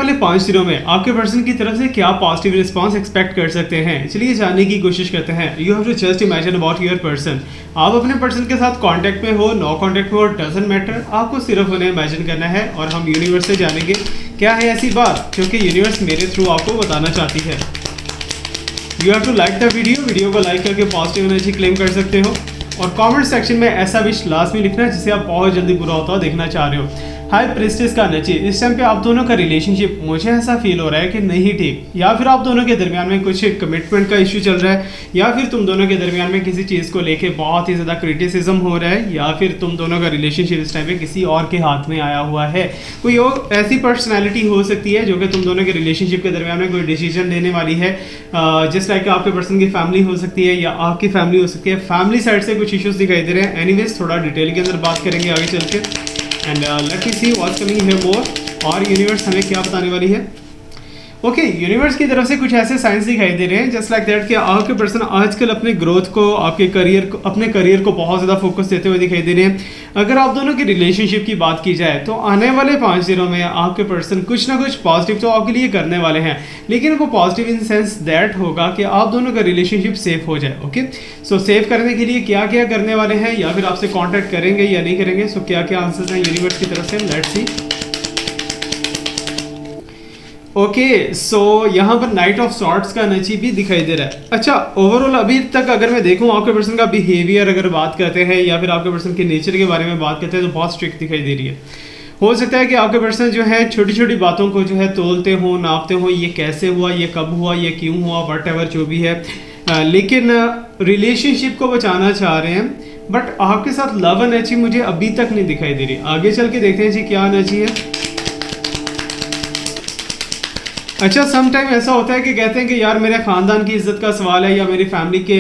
वाले 5 दिनों में आपके पर्सन की तरफ से क्या पॉजिटिव रिस्पांस एक्सपेक्ट कर सकते हैं, चलिए जानने की कोशिश करते हैं। You have to just imagine about your person. आप अपने पर्सन के साथ कांटेक्ट में हो, नो कांटेक्ट में हो, डजंट मैटर, आपको सिर्फ उन्हें इमेजिन करना है और हम यूनिवर्स से जानेंगे क्या है ऐसी बात क्योंकि यूनिवर्स मेरे थ्रू आपको बताना चाहती है। You have to like the video को लाइक करके पॉजिटिव एनर्जी क्लेम कर सकते हो और कमेंट सेक्शन में ऐसा विश लास्ट में लिखना है जिसे आप बहुत जल्दी पूरा होता हुआ देखना चाह रहे हो। हाई प्रिस्टेस का एनर्जी, इस टाइम पे आप दोनों का रिलेशनशिप मुझे ऐसा फील हो रहा है कि नहीं ठीक, या फिर आप दोनों के दरमियान में कुछ कमिटमेंट का इश्यू चल रहा है, या फिर तुम दोनों के दरमियान में किसी चीज़ को लेके बहुत ही ज़्यादा क्रिटिसिज्म हो रहा है, या फिर तुम दोनों का रिलेशनशिप इस टाइम पे किसी और के हाथ में आया हुआ है। कोई और ऐसी पर्सनैलिटी हो सकती है जो कि तुम दोनों के रिलेशनशिप के दरमियान में कोई डिसीजन लेने वाली है। जिस लाइक आपके पर्सन की फैमिली हो सकती है या आपकी फैमिली हो सकती है। फैमिली साइड से कुछ इश्यूज दिखाई दे रहे हैं। एनीवेज थोड़ा डिटेल के अंदर बात करेंगे आगे चल के। And let me see what's coming here more, और यूनिवर्स हमें क्या बताने वाली है। ओके, यूनिवर्स की तरफ से कुछ ऐसे साइंस दिखाई दे रहे हैं जस्ट लाइक दैट कि आपके पर्सन आजकल अपने ग्रोथ को, अपने करियर को बहुत ज़्यादा फोकस देते हुए दिखाई दे रहे हैं। अगर आप दोनों की रिलेशनशिप की बात की जाए तो आने वाले 5 दिनों में आपके पर्सन कुछ ना कुछ पॉजिटिव तो आपके लिए करने वाले हैं, लेकिन वो पॉजिटिव इन सेंस दैट होगा कि आप दोनों का रिलेशनशिप सेफ हो जाए। ओके, सो सेफ करने के लिए क्या क्या करने वाले हैं, या फिर आपसे कॉन्टैक्ट करेंगे या नहीं करेंगे, सो क्या क्या आंसर्स हैं यूनिवर्स की तरफ से, लेट्स सी। ओके, सो यहाँ पर नाइट ऑफ सॉर्ट्स का एनर्जी भी दिखाई दे रहा है। अच्छा, ओवरऑल अभी तक अगर मैं देखूँ आपके पर्सन का बिहेवियर अगर बात करते हैं या फिर आपके पर्सन के नेचर के बारे में बात करते हैं तो बहुत स्ट्रिक्ट दिखाई दे रही है। हो सकता है कि आपके पर्सन जो है छोटी छोटी बातों को जो है तोलते हो, नापते हो, ये कैसे हुआ, ये कब हुआ, ये क्यों हुआ, वट एवर जो भी है, लेकिन रिलेशनशिप को बचाना चाह रहे हैं। बट आपके साथ लव एनर्जी मुझे अभी तक नहीं दिखाई दे रही। आगे चल के देखते हैं जी क्या एनर्जी है। अच्छा, सम टाइम ऐसा होता है कि कहते हैं कि यार मेरे खानदान की इज्जत का सवाल है या मेरी फैमिली के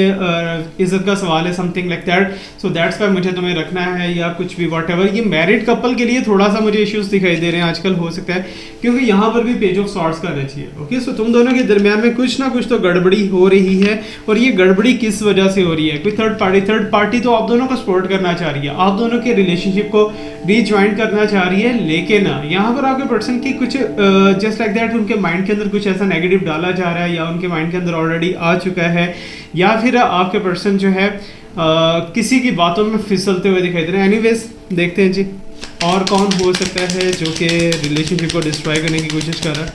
इज्जत का सवाल है, something like that, so that's why मुझे तुम्हें रखना है या कुछ भी व्हाटएवर। ये मैरिड कपल के लिए थोड़ा सा मुझे इश्यूज दिखाई दे रहे हैं आजकल, हो सकता है क्योंकि यहाँ पर भी पेज ऑफ सॉर्ट्स का एनर्जी है। ओके, सो तुम दोनों के दरमियान में कुछ ना कुछ तो गड़बड़ी हो रही है, और ये गड़बड़ी किस वजह से हो रही है। कोई थर्ड पार्टी तो आप दोनों को सपोर्ट करना चाह रही है, आप दोनों के रिलेशनशिप को रीज्वाइन करना चाह रही है, लेकिन यहाँ पर आपके पर्सन की कुछ जस्ट लाइक दैट उनके माइंड के अंदर कुछ ऐसा नेगेटिव डाला जा रहा है, या उनके माइंड के अंदर ऑलरेडी आ चुका है, या फिर आपके पर्सन जो है किसी की बातों में फिसलते हुए दिखाई दे रहे हैं। एनीवेज देखते हैं जी और कौन हो सकता है जो कि रिलेशनशिप को डिस्ट्रॉय करने की कोशिश कर रहा है।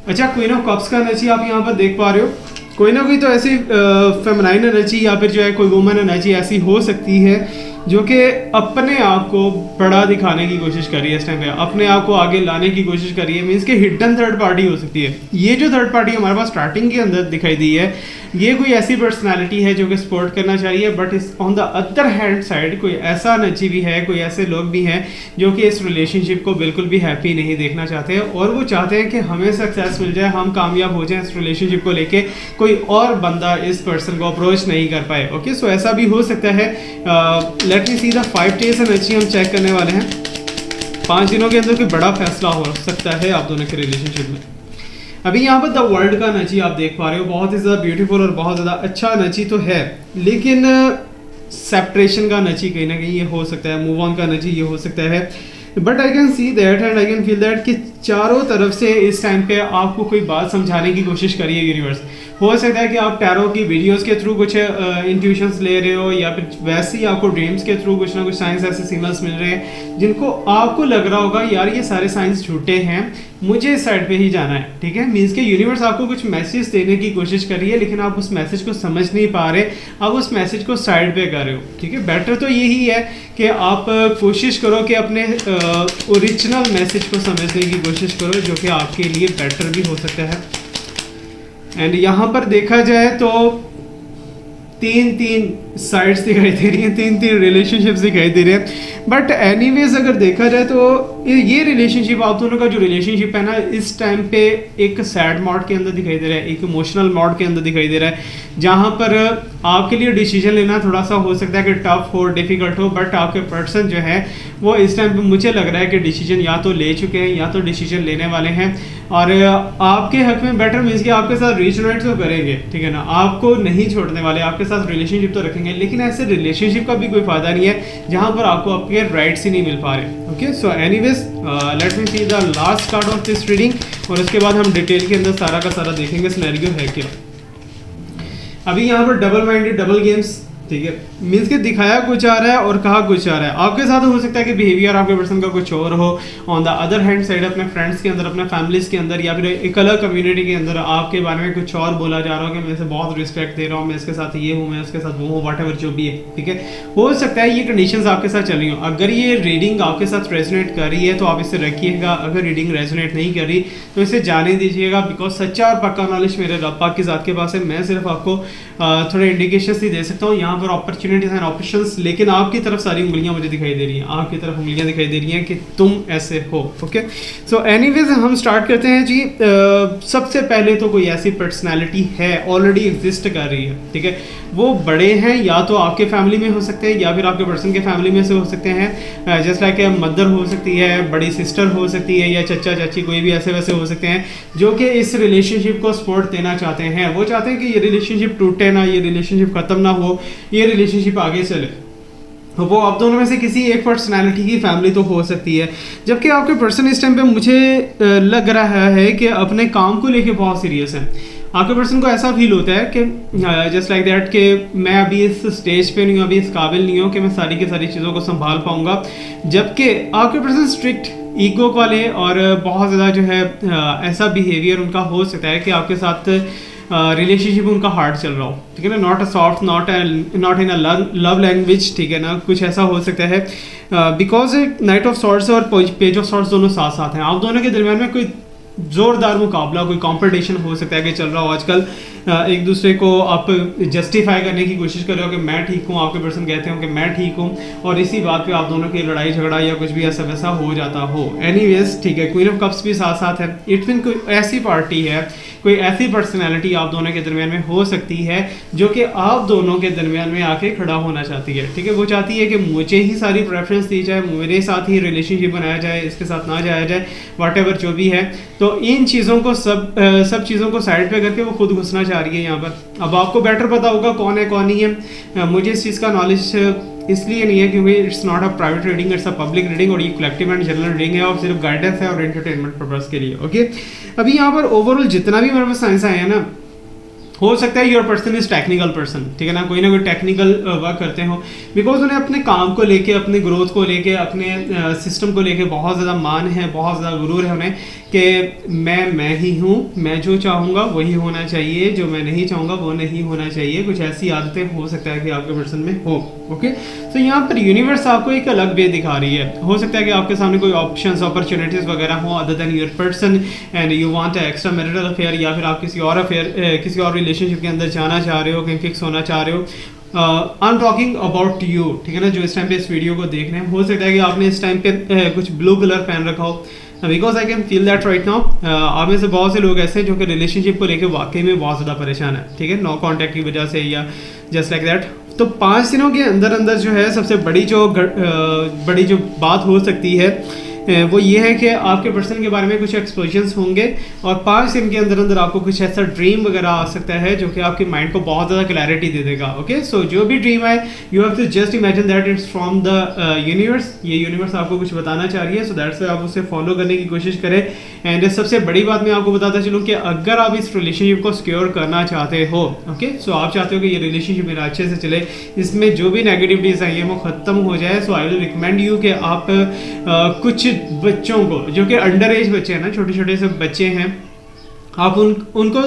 अच्छा, क्वीन ऑफ कप्स का एनर्जी आप यहाँ पर देख पा रहे हो। कोई ना कोई तो ऐसी फेमिनाइन एनर्जी या फिर जो है कोई वुमन एनर्जी ऐसी हो सकती है जो कि अपने आप को बड़ा दिखाने की कोशिश कर रही है इस टाइम पे, अपने आप को आगे लाने की कोशिश कर रही है। मीन्स के हिडन थर्ड पार्टी हो सकती है। ये जो थर्ड पार्टी हमारे पास स्टार्टिंग के अंदर दिखाई दी है, ये कोई ऐसी पर्सनालिटी है जो कि सपोर्ट करना चाहिए, बट इस on the other hand side कोई ऐसा एनर्जी भी है, कोई ऐसे लोग भी हैं जो कि इस रिलेशनशिप को बिल्कुल भी हैप्पी नहीं देखना चाहते हैं, और वो चाहते हैं कि हमें सक्सेस मिल जाए, हम कामयाब हो जाएं इस रिलेशनशिप को लेके, कोई और बंदा इस पर्सन को अप्रोच नहीं कर पाए। ओके, सो ऐसा भी हो सकता है। Late me see the 5 days energy हम चेक करने वाले हैं। 5 दिनों के अंदर कोई बड़ा फैसला हो सकता है आप दोनों के रिलेशनशिप में। अभी यहाँ पर द वर्ल्ड का एनर्जी आप देख पा रहे हो, बहुत ही ज़्यादा ब्यूटीफुल और बहुत ज़्यादा अच्छा एनर्जी तो है, लेकिन सेपरेशन का एनर्जी कहीं ना कहीं ये हो सकता है, मूव ऑन का एनर्जी ये हो सकता है। But I can see that and I can feel that कि चारों तरफ से इस टाइम पे आपको कोई बात समझाने की कोशिश करिए यूनिवर्स। हो सकता है कि आप टैरो की वीडियोस के थ्रू कुछ इंट्यूशंस ले रहे हो, या फिर वैसे ही आपको ड्रीम्स के थ्रू कुछ ना कुछ साइंस ऐसे सिग्नल्स मिल रहे हैं जिनको आपको लग रहा होगा यार ये सारे साइंस झूठे हैं, मुझे इस साइड पे ही जाना है। ठीक है, मीन्स के यूनिवर्स आपको कुछ मैसेज देने की कोशिश कर रही है, लेकिन आप उस मैसेज को समझ नहीं पा रहे, आप उस मैसेज को साइड पे कर रहे हो। ठीक है, बेटर तो यही है कि आप कोशिश करो कि अपने ओरिजिनल मैसेज को समझने की कोशिश करो, जो कि आपके लिए बेटर भी हो सकता है। एंड यहाँ पर देखा जाए तो 3 साइड्स दिखाई दे रही हैं, 3 रिलेशनशिप्स दिखाई दे रहे हैं। बट एनीवेज अगर देखा जाए तो ये रिलेशनशिप, आप दोनों का जो रिलेशनशिप है ना, इस टाइम पे एक सैड मोड के अंदर दिखाई दे रहा है, एक इमोशनल मोड के अंदर दिखाई दे रहा है, जहाँ पर आपके लिए डिसीजन लेना थोड़ा सा हो सकता है कि टफ हो, डिफिकल्ट हो, बट आपके पर्सन जो है वो इस टाइम पे मुझे लग रहा है कि डिसीजन या तो ले चुके हैं या तो डिसीजन लेने वाले हैं, और आपके हक में बेटर मीन्स कि आपके साथ रीच तो करेंगे, ठीक है ना, आपको नहीं छोड़ने वाले, आपके साथ रिलेशनशिप तो रखेंगे, लेकिन ऐसे रिलेशनशिप का भी कोई फायदा नहीं है जहां पर आपको आपके राइट्स ही नहीं मिल पा रहे। Okay, so anyways late me see the last card of this reading, और उसके बाद हम डिटेल के अंदर सारा का सारा देखेंगे सिनेरियो है क्या। अभी यहाँ पर डबल माइंडेड, डबल गेम्स, ठीक है, मीन्स के दिखाया कुछ आ रहा है और कहा कुछ आ रहा है। आपके साथ हो सकता है कि बिहेवियर आपके पर्सन का कुछ और हो, on the other hand side अपने फ्रेंड्स के अंदर, अपने फैमिलीज के अंदर, या फिर एक अलग कम्युनिटी के अंदर आपके बारे में कुछ और बोला जा रहा हो कि मैं इसे बहुत रिस्पेक्ट दे रहा हूँ, मैं इसके साथ ये हूँ, मैं इसके साथ वो हूँ, वट एवर जो भी है, ठीक है। हो सकता है ये कंडीशंस आपके साथ चल रही हो। अगर ये रीडिंग आपके साथ रेजोनेट कर रही है तो आप इसे रखिएगा, अगर रीडिंग रेजोनेट नहीं कर रही तो इसे जाने दीजिएगा, बिकॉज सच्चा और पक्का नॉलेज मेरे रब पाक की ज़ात के पास है। मैं सिर्फ आपको थोड़े इंडिकेशंस ही दे सकता हूँ, यहाँ पर अपॉर्चुनिटीज एंड ऑप्शंस, लेकिन आपकी तरफ सारी उंगलियां मुझे दिखाई दे रही हैं, आपकी तरफ उंगलियां दिखाई दे रही हैं कि तुम ऐसे हो। ओके, सो एनीवेज हम स्टार्ट करते हैं जी। सबसे पहले तो कोई ऐसी पर्सनैलिटी है ऑलरेडी एग्जिस्ट कर रही है, ठीक है, वो बड़े हैं, या तो आपके फैमिली में हो सकते हैं या फिर आपके पर्सन के फैमिली में से हो सकते हैं, जस्ट लाइक मदर हो सकती है, बड़ी सिस्टर हो सकती है, या चचा चाची, कोई भी ऐसे वैसे हो सकते हैं जो कि इस रिलेशनशिप को सपोर्ट देना चाहते हैं। वो चाहते हैं कि ये रिलेशनशिप टूटे ना, ये रिलेशनशिप खत्म ना हो, ये रिलेशनशिप आगे चले। वो आप दोनों में से किसी एक पर्सनालिटी की फैमिली तो हो सकती है, जबकि आपके पर्सन इस टाइम पे मुझे लग रहा है कि अपने काम को लेके बहुत सीरियस है। आपके पर्सन को ऐसा फील होता है कि जस्ट लाइक दैट कि मैं अभी इस स्टेज पे नहीं हूँ, अभी इस काबिल नहीं हूँ कि मैं सारी की सारी चीज़ों को संभाल पाऊँगा, जबकि आपके पर्सन स्ट्रिक्ट ईगो वाले और बहुत ज़्यादा जो है ऐसा बिहेवियर उनका हो सकता है कि आपके साथ रिलेशनशिप उनका हार्ड चल रहा हो, ठीक है ना, not a soft, not in a love language, ठीक है ना, कुछ ऐसा हो सकता है बिकॉज नाइट ऑफ सॉर्ड्स और पेज ऑफ सॉर्ड्स दोनों साथ साथ हैं। आप दोनों के दरमियान में कोई जोरदार मुकाबला, कोई कंपटीशन हो सकता है कि चल रहा हो आजकल। एक दूसरे को आप जस्टिफाई करने की कोशिश कर रहे हो कि मैं ठीक हूँ, आपके पर्सन कहते हो कि मैं ठीक हूँ, और इसी बात पे आप दोनों की लड़ाई झगड़ा या कुछ भी ऐसा वैसा हो जाता हो। एनीवेज, ठीक है, क्वीन ऑफ कप्स भी साथ साथ है। इट मीन कोई ऐसी पार्टी है, कोई ऐसी पर्सनैलिटी आप दोनों के दरमियान में हो सकती है जो कि आप दोनों के दरमियान में आके खड़ा होना चाहती है, ठीक है। वो चाहती है कि मुझे ही सारी प्रेफरेंस दी जाए, मेरे साथ ही रिलेशनशिप बनाया जाए, इसके साथ ना जाया जाए, वट एवर जो भी है। तो इन चीज़ों को सब चीज़ों को साइड पे करके वो खुद घुसना चाह रही है यहाँ पर। अब आपको बेटर पता होगा कौन है कौन नहीं है। मुझे इस चीज़ का नॉलेज इसलिए नहीं है क्योंकि it's not a private reading, it's a public reading, और ये कलेक्टिव एंड जनरल रीडिंग है और सिर्फ गाइडेंस है और एंटरटेनमेंट पर्पस के लिए। ओके, अभी यहाँ पर ओवरऑल जितना भी मेरे पास साइंस आए हैं ना, हो सकता है your person is technical person, ठीक है ना कोई टेक्निकल वर्क करते हो, बिकॉज उन्हें अपने काम को लेके, अपने ग्रोथ को लेके, अपने सिस्टम को लेके बहुत ज़्यादा मान है, बहुत ज़्यादा गुरूर है उन्हें कि मैं ही हूँ, मैं जो चाहूँगा वही होना चाहिए, जो मैं नहीं चाहूँगा वो नहीं होना चाहिए। कुछ ऐसी आदतें हो सकता है कि आपके पर्सन में हो। ओके, तो यहाँ पर यूनिवर्स आपको एक अलग वे दिखा रही है। हो सकता है कि आपके सामने कोई ऑप्शंस, अपॉर्चुनिटीज़ वगैरह हो other than your person and you want extra marital affair, या फिर आप किसी और अफेयर, किसी और रिलेशनशिप के अंदर जाना चाह रहे हो, कहीं फिक्स होना चाह रहे हो। I am talking about you, ठीक है ना, जो इस टाइम पे इस वीडियो को देख रहे हैं। हो सकता है कि आपने इस टाइम पे कुछ ब्लू कलर पहन रखा हो, because I can feel that right now. आप में से बहुत से लोग ऐसे हैं जो कि रिलेशनशिप को लेकर वाकई में बहुत ज़्यादा परेशान है, ठीक है, नो कॉन्टैक्ट की वजह से या जस्ट लाइक दैट। तो 5 दिनों के अंदर अंदर जो है सबसे बड़ी जो बात हो सकती है वो ये है कि आपके पर्सन के बारे में कुछ एक्सप्लोजन्स होंगे, और 5 दिन के अंदर अंदर आपको कुछ ऐसा ड्रीम वगैरह आ सकता है जो कि आपके माइंड को बहुत ज़्यादा क्लैरिटी दे देगा। ओके, सो जो भी ड्रीम है you have to just imagine that it's from the universe. ये यूनिवर्स आपको कुछ बताना चाह रही है, सो दैट्स वाई आप उसे फॉलो करने की कोशिश करें। एंड सबसे बड़ी बात मैं आपको बताता चलूँ कि अगर आप इस रिलेशनशिप को सिक्योर करना चाहते हो, ओके, सो आप चाहते हो कि ये रिलेशनशिप मेरा अच्छे से चले, इसमें जो भी नेगेटिविटीज आई है वो ख़त्म हो जाए, सो आई विल रिकमेंड यू कि आप कुछ बच्चों को जो कि अंडर एज बच्चे हैं ना, छोटे छोटे से बच्चे हैं, आप उनको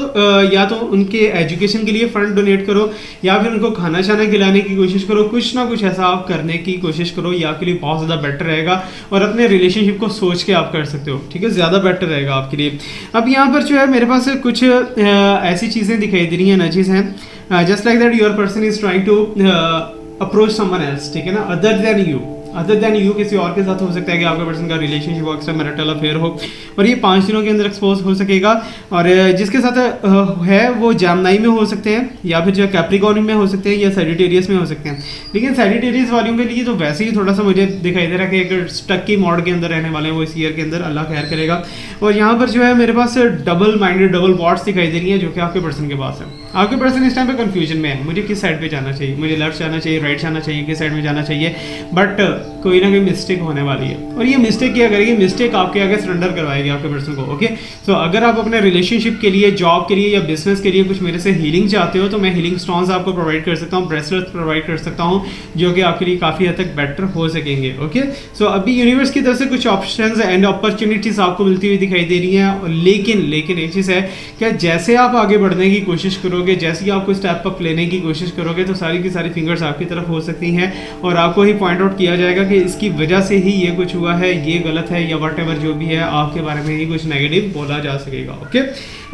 या तो उनके एजुकेशन के लिए फंड डोनेट करो, या फिर उनको खाना छाना खिलाने की कोशिश करो। कुछ ना कुछ ऐसा आप करने की कोशिश करो, ये आपके लिए बहुत ज़्यादा बेटर रहेगा, और अपने रिलेशनशिप को सोच के आप कर सकते हो, ठीक है, ज़्यादा बेटर रहेगा आपके लिए। अब यहाँ पर जो है मेरे पास कुछ ऐसी चीज़ें दिखाई दे रही हैं, नचीज़ हैं, just like that your person is trying to approach someone else, ठीक है ना, other than you, other than you किसी और के साथ हो सकता है कि आपके पर्सन का रिलेशनशिप हो, एक्स्ट्रा मैरिटल अफेयर हो, और ये 5 दिनों के अंदर एक्सपोज हो सकेगा। और जिसके साथ है वो जैमनाई में हो सकते हैं, या फिर जो कैप्रिकॉर्न में हो सकते हैं, या सैजिटेरियस में हो सकते हैं। लेकिन सैजिटेरियस वालों के लिए तो वैसे ही थोड़ा सा मुझे दिखाई दे रहा है कि एक स्टक की मोड के अंदर रहने वाले हैं वो इस ईयर के अंदर, अल्लाह खैर करेगा। और यहाँ पर जो है मेरे पास डबल माइंडेड, डबल वॉट्स दिखाई दे रही है जो कि आपके पर्सन के पास है। आपके पर्सन इस टाइम पे कंफ्यूजन में है, मुझे किस साइड पे जाना चाहिए, मुझे लेफ्ट जाना चाहिए, राइट जाना चाहिए, किस साइड में जाना चाहिए, बट कोई ना कोई मिस्टेक होने वाली है। और ये मिस्टेक क्या करेगी, मिस्टेक आपके आगे सरेंडर करवाएगी आपके पर्सन को। ओके, सो अगर आप अपने रिलेशनशिप के लिए, जॉब के लिए या बिजनेस के लिए कुछ मेरे से हीलिंग चाहते हो तो मैं हीलिंग स्टोन्स आपको प्रोवाइड कर सकता हूँ, ब्रेसलेट्स प्रोवाइड कर सकता हूँ जो कि आपके लिए काफ़ी हद तक बेटर हो सकेंगे। ओके, सो अभी यूनिवर्स की तरफ से कुछ ऑप्शंस एंड अपॉर्चुनिटीज आपको मिलती हुई दिखाई दे रही हैं। लेकिन एक चीज़ है कि जैसे आप आगे बढ़ने की कोशिश करोगे, जैसे ही आपको स्टेप अप लेने की कोशिश करोगे तो सारी की सारी फिंगर्स आपकी तरफ हो सकती हैं और आपको ही पॉइंट आउट किया जाएगा कि इसकी वजह से ही ये कुछ हुआ है, ये गलत है, या वट एवर जो भी है आपके बारे में ही कुछ नेगेटिव बोला जा सकेगा। ओके,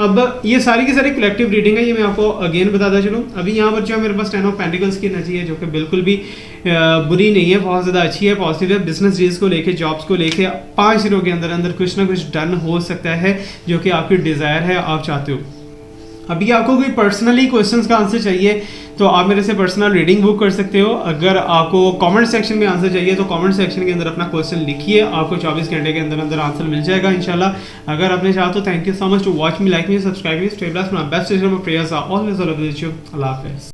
अब ये सारी की सारी कलेक्टिव रीडिंग है, ये मैं आपको अगेन बताता चलूँ। अभी यहाँ पर जो है मेरे पास 10 ऑफ पेंटिकल्स की एनर्जी है जो कि बिल्कुल भी बुरी नहीं है, बहुत ज़्यादा अच्छी है, पॉजिटिव है। बिजनेस डील्स को लेके, जॉब्स को लेके 5 दिनों के अंदर अंदर कुछ ना कुछ डन हो सकता है जो कि आपकी डिज़ायर है, आप चाहते हो। अभी आपको कोई पर्सनली क्वेश्चंस का आंसर चाहिए तो आप मेरे से पर्सनल रीडिंग बुक कर सकते हो। अगर आपको कमेंट सेक्शन में आंसर चाहिए तो कमेंट सेक्शन के अंदर अपना क्वेश्चन लिखिए, आपको 24 घंटे के अंदर अंदर आंसर मिल जाएगा इंशाल्लाह। अगर आपने चाहा तो thank you so much to watch me, like me, subscribe me, stay blessed, my best wishes, prayers are always available with you. अल्लाह हाफिज़।